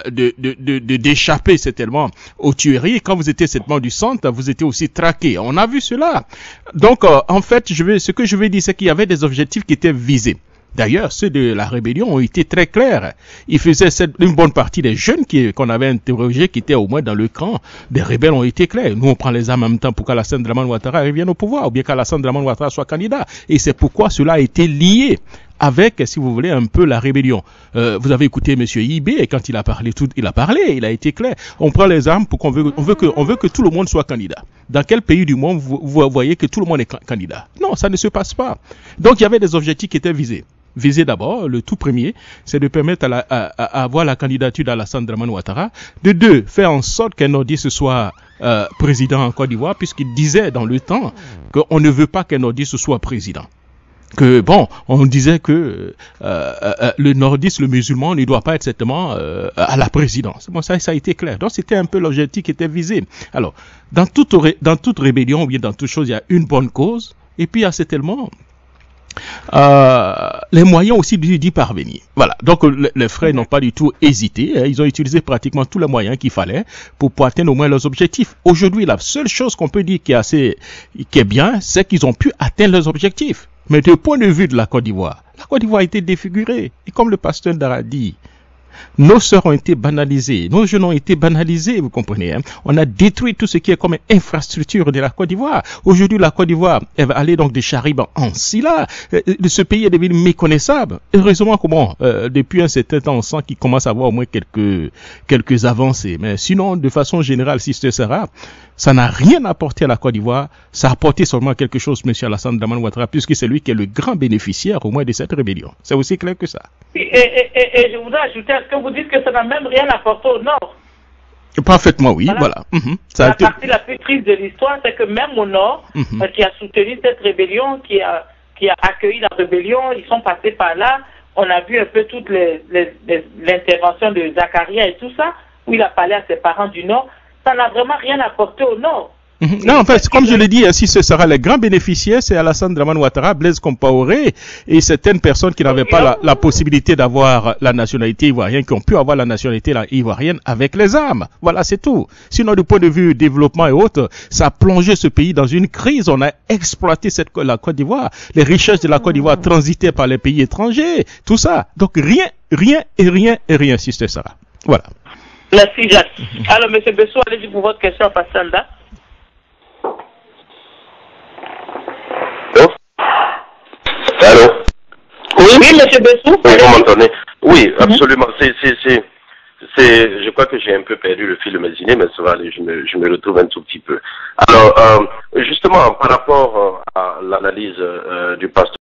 Speaker 4: d'échapper certainement aux tueries. Quand vous étiez certainement du centre, vous étiez aussi traqué. On a vu cela. Donc, en fait, ce que je veux dire, c'est qu'il y avait des objectifs qui étaient visés. D'ailleurs, ceux de la rébellion ont été très clairs. Ils faisaient une bonne partie des jeunes qu'on avait interrogés, qui étaient au moins dans le camp des rebelles, ont été clairs. Nous, on prend les armes en même temps pour qu'Alassane Dramane Ouattara revienne au pouvoir, ou bien qu'Alassane Dramane Ouattara soit candidat. Et c'est pourquoi cela a été lié avec, si vous voulez, un peu la rébellion. Vous avez écouté M. Ibé, et quand il a parlé, il a été clair. On prend les armes pour on veut que tout le monde soit candidat. Dans quel pays du monde vous voyez que tout le monde est candidat? Non, ça ne se passe pas. Donc, il y avait des objectifs qui étaient visés. Viser d'abord, le tout premier, c'est de permettre à avoir la candidature d'Alassane Dramane Ouattara. De deux, faire en sorte qu'un nordiste soit président en Côte d'Ivoire, puisqu'il disait dans le temps qu'on ne veut pas qu'un nordiste soit président. Que bon, on disait que le nordiste, le musulman, ne doit pas être certainement à la présidence. Bon, ça a été clair. Donc c'était un peu l'objectif qui était visé. Alors, dans toute rébellion ou bien dans toute chose, il y a une bonne cause, et puis il y a certainement les moyens aussi d'y parvenir. Voilà. Donc les frères n'ont pas du tout hésité. Ils ont utilisé pratiquement tous les moyens qu'il fallait pour atteindre au moins leurs objectifs. Aujourd'hui, la seule chose qu'on peut dire qui est bien, c'est qu'ils ont pu atteindre leurs objectifs. Mais du point de vue de la Côte d'Ivoire a été défigurée. Et comme le pasteur Ndara dit, nos sœurs ont été banalisées, nos jeunes ont été banalisés, vous comprenez. On a détruit tout ce qui est comme infrastructure de la Côte d'Ivoire. Aujourd'hui, la Côte d'Ivoire, elle va aller donc de Charib en Silla. Ce pays est devenu méconnaissable. Heureusement, depuis un certain temps, on sent qu'il commence à avoir au moins quelques avancées. Mais sinon, de façon générale, Sister Sarah, ça n'a rien apporté à la Côte d'Ivoire. Ça a apporté seulement quelque chose, M. Alassane Dramane Ouattara, puisque c'est lui qui est le grand bénéficiaire au moins de cette rébellion. C'est aussi clair que ça.
Speaker 1: Et je voudrais ajouter, est-ce que vous dites que ça n'a même rien apporté au Nord?
Speaker 4: Parfaitement, oui, voilà.
Speaker 1: La partie la plus triste de l'histoire, c'est que même au Nord, qui a soutenu cette rébellion, qui a accueilli la rébellion, ils sont passés par là. On a vu un peu toute l'intervention de Zakaria et tout ça, où il a parlé à ses parents du Nord. Ça n'a vraiment rien apporté au Nord.
Speaker 4: Non, en fait, comme je l'ai dit, si ce sera les grands bénéficiaires, c'est Alassane Dramane Ouattara, Blaise Compaoré et certaines personnes qui n'avaient pas la possibilité d'avoir la nationalité ivoirienne, qui ont pu avoir la nationalité ivoirienne avec les armes. Voilà, c'est tout. Sinon, du point de vue développement et autres, ça a plongé ce pays dans une crise. On a exploité la Côte d'Ivoire. Les richesses de la Côte d'Ivoire transitaient par les pays étrangers. Tout ça. Donc, rien, Sister Sarah. Voilà.
Speaker 1: Merci, Jacques. Alors, M. Bessou, allez-y pour votre question, Passanda. Oui, monsieur Bessou.
Speaker 3: Oui, vous m'entendez? Oui, absolument. Je crois que j'ai un peu perdu le fil de mes idées, mais ça va aller, je me retrouve un tout petit peu. Alors, justement, par rapport à l'analyse du pasteur